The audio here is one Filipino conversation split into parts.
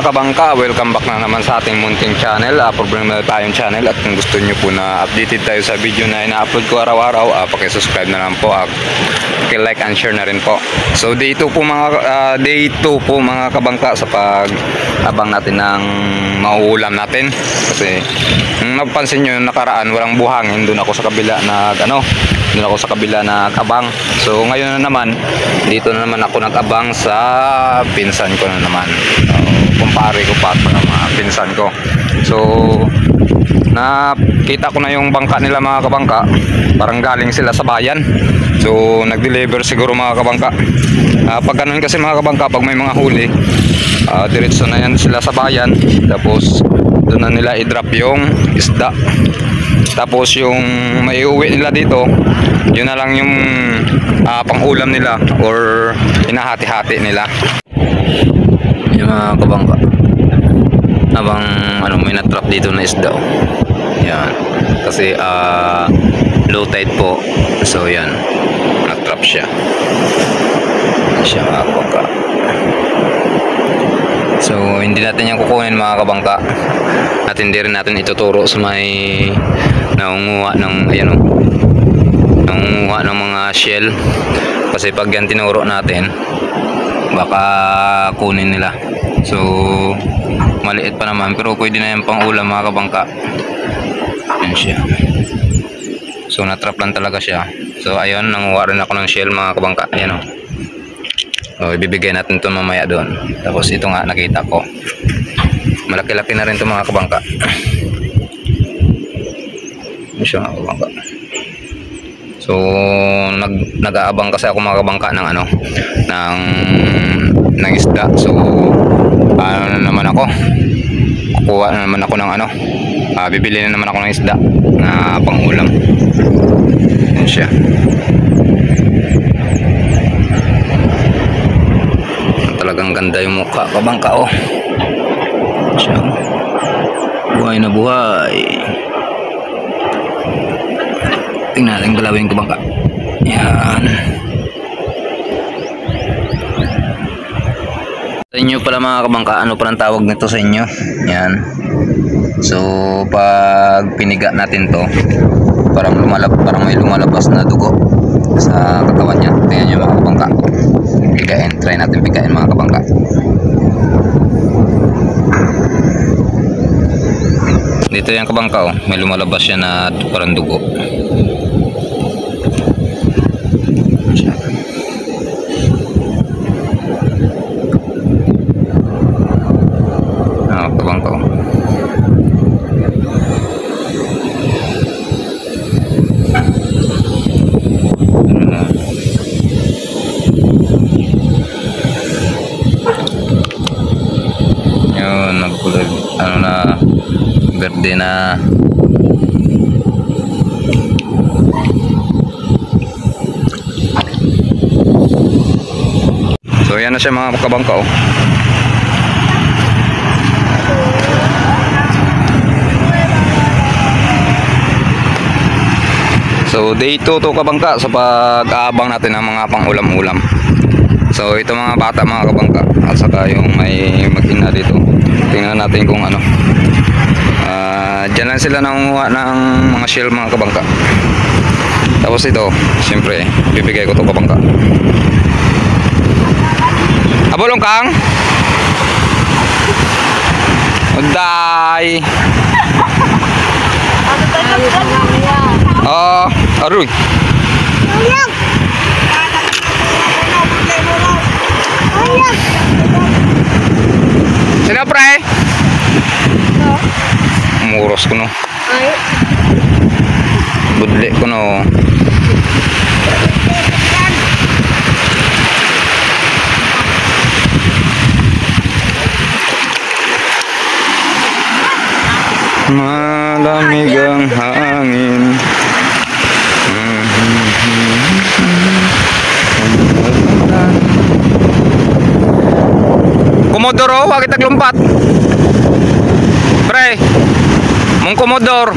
mga kabangka, welcome back na naman sa ating munting channel. Problema na tayong channel at kung gusto nyo po na updated tayo sa video na ina-upload ko araw-araw, pakisubscribe na lang po, like and share na rin po. So day 2 po mga kabangka sa pag-abang natin ng mauulam natin. Kasi napansin nyo yung nakaraan, walang buhangin, doon ako sa kabila nag-abang. So ngayon na naman, dito na naman ako nag-abang sa pinsan ko na naman. Kumpare ko pa mga pinsan ko. So nakita ko na yung bangka nila mga kabangka. Parang galing sila sa bayan. So nag-deliver siguro mga kabangka. Pag ganun kasi mga kabangka, pag may mga huli, diretso na yan sila sa bayan. Tapos doon na nila i-drop yung isda. Tapos yung may uwi nila dito, yun na lang yung pang-ulam nila or hinahati-hati nila. Yung mga kabangka, habang may na-trap dito na isda. Yan. Kasi low tide po. So yan, na-trap siya. Mga kabangka. So hindi natin yan kukunin mga kabangka. At hindi rin natin ituturo sa may nangunguha ng mga shell. Kasi pag yan tinuro natin, baka kunin nila. So maliit pa naman, pero pwede na yan pang ulam mga kabangka. Yan siya. So natrap lang talaga siya. So ayun, nanguha rin ako ng shell mga kabangka. Ayan o. So ibibigay natin ito mamaya doon. Tapos ito nga nakita ko, malaki-laki na rin ito mga kabangka. Yan siya mga kabangka. So nag-aabang kasi ako mga kabangka ng isda. So kukuha na naman ako ng bibili na naman ako ng isda na pang-ulam. Yan siya. Talagang ganda yung mukha kabangka oh. Siya. Buhay na buhay. Tingnan natin galawin kabangka. Yan. Sa inyo pala mga kabangka, ano palang tawag nito sa inyo? Yan. So pag piniga natin to, parang may lumalabas na dugo sa katawan niya. Tingnan nyo mga kabangka. Pigain, try natin pigain mga kabangka. Dito yung kabangka oh, may lumalabas siya na parang dugo. Kabangka oh. Yun, nagkulay verde na. So yan na siya mga kabangka oh. So day 2 to kabangka sa pag-aabang natin ng mga pang-ulam-ulam. So ito mga bata mga kabangka at saka yung may mag-ina dito. Tingnan natin kung dyan lang sila nangunguha ng mga shell mga kabangka. Tapos ito, siyempre bibigay ko to kabangka. Abolong kang Uday. Aroy. Sino pre? Muros ko no. Budli ko no. Malamig ang hangin. Komodoro, wag kita lumpat. Pre, mong komodor.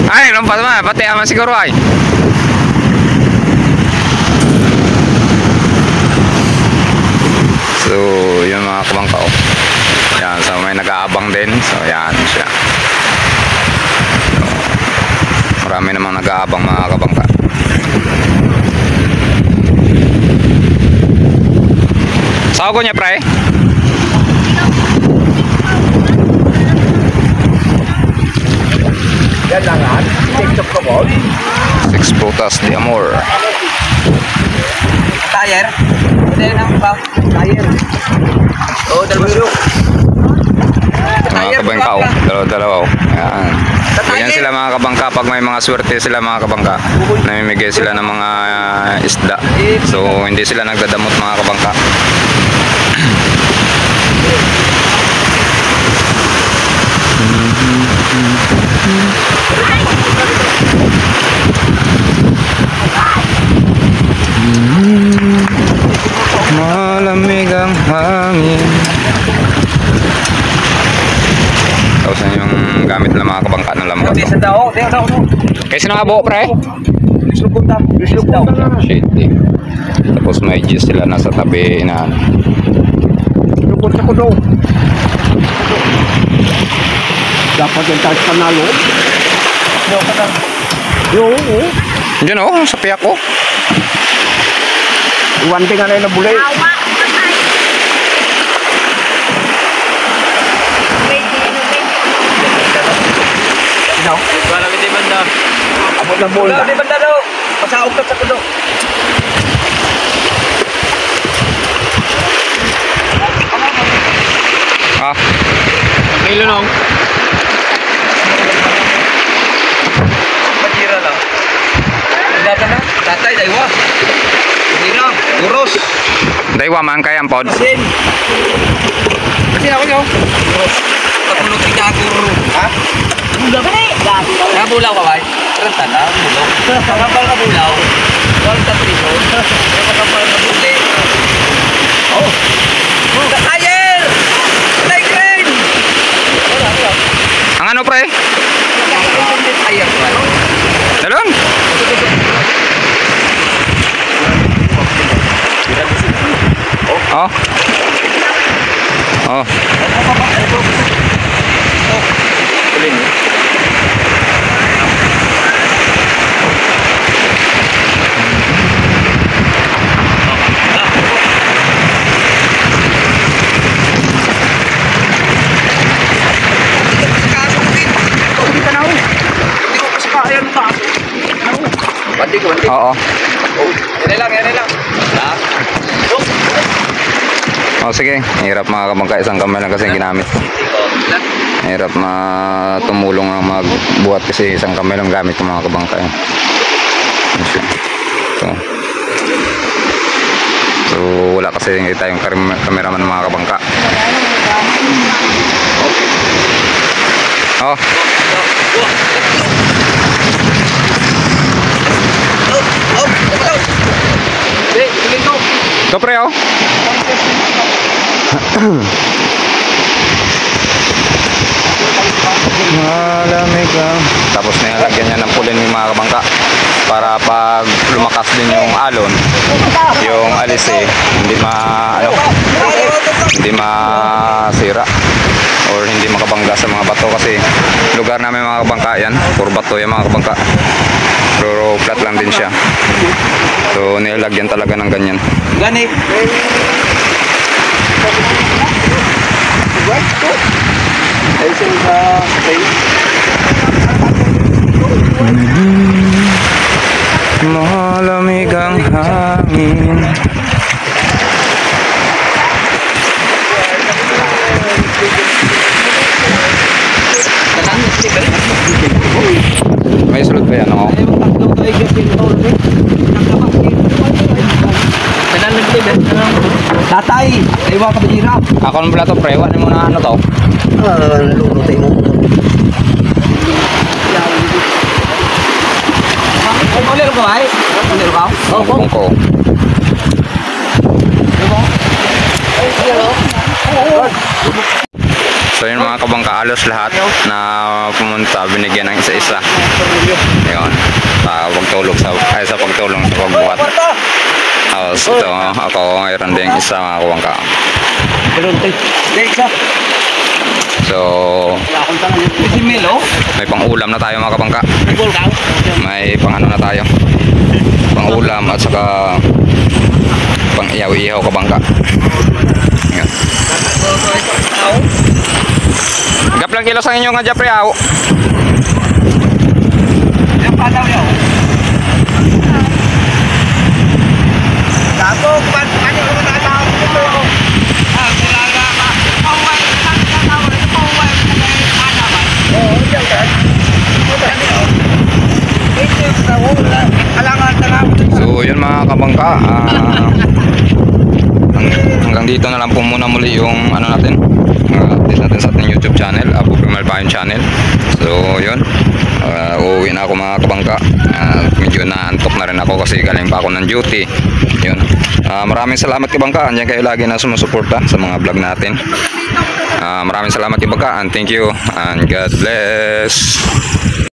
Ay, lumpat man, pati aman siguro ay. So, yun mga kabangka. Yan, so may nag-aabang din. So yan siya. So, marami namang nag-aabang mga kabangka. Saan ko niya, pre? Yan lang han. TikTok ko po. 6 Prutas de Amor. Tire. Tire na ba? Tire. Oh, dalawa. Mga kabangka, oh. Dalawa-dalawa, oh. Yan. Ganyan sila mga kabangka. Pag may mga swerte sila mga kabangka, namimigay sila ng mga isda. So, hindi sila nagdadamot mga kabangka. Malamig ang hangin. Tapos na yung gamit ng mga kabangka ng lambat. Sa daw, daw. Kasi nakabo, pre? Bislupon daw. Bislupon daw. Shit, eh. Tapos may G's sila nasa tabi na ano. Bislupon sa kudo. Dapat yung touch panalo. Yo, kata. Yo. Diyan, oh, sa piyak, oh. Iwan nga na yung nabulay. Ikaw? Wala kiti banda. Abot ng bola. Wala banda daw. Pasaog ka sa kudo. Ah, Kilo nung. Matira lang. Data na? Tatay, daywa. Matira. Uros. daywa man kayang pod. Sin. Kasi ako nyo. Uros. Patulog ka guru. Ha? Bulaw ka na eh. Nabulaw ka ba? Ranta na. Bulaw. Kapal na bulaw. Walang tatrino. Kapal na buli. Oh. Kakayer! Like rain! Ang ano, pre? Kakayer. Dalon? Oh. Oh. Banti ko, banti. Oo. Yan lang. Ha? Oh, sige. Hirap mga kabangka. Isang kamay lang kasi yung ginamit ko. Hirap tumulong ang magbuhat kasi isang kamay lang gamit ko mga kabangka. Yan siya. So, wala kasi tayong cameraman mga kabangka. Oh. Ito, pre, oh. Malamig ang. Tapos nilagyan niya ng pulin yung mga kabangka para pag lumakas din yung alon, yung alisi hindi masira or hindi makabangga sa mga bato kasi lugar namin mga kabangka yan, puro bato yung mga kabangka, pero flat lang din siya. So nilagyan talaga ng ganyan. Gani. Ay, sa Malamig ang hangin. May sulod ba yan ako? Tatay, iwa ka ba hirap? Ako ng plato, pre. Iwanin mo na ano to. Lulutay mo. Ay, kulero ka ba? Kulero ka? Oo. Bungko. So yun mga kabangka, alos lahat na pumunta, binigyan ng isa-isa. Ayun. Sa pagtulong sa pagbuhat. So ito, ako mayroon din isa mga kabangka. Lulutay. Isa. So, Si Melo? may pang-ulam na tayo mga kabangka. Bol ka? May pang-ano na tayo. Pang-ulam at saka pang-iyaw-iyaw kabangka. Yan. Gap lang kilo sa inyo nga Japri aw. Yung padaw yun. Dato, ano ko matatawag ko? Kulala ka. Paway, paway, paway, oo, yan ka. So yun mga kabangka, hanggang dito na lang po muna muli yung ano natin, update natin sa ating YouTube channel, Abu Primal Payon channel. So yun, uuwi na ako mga kabangka. Medyo naantok na rin ako kasi galing pa ako ng duty. Yun. Maraming salamat kabangka, andyan kayo lagi na sumusuporta sa mga vlog natin. Maraming salamat kabangka and thank you and God bless.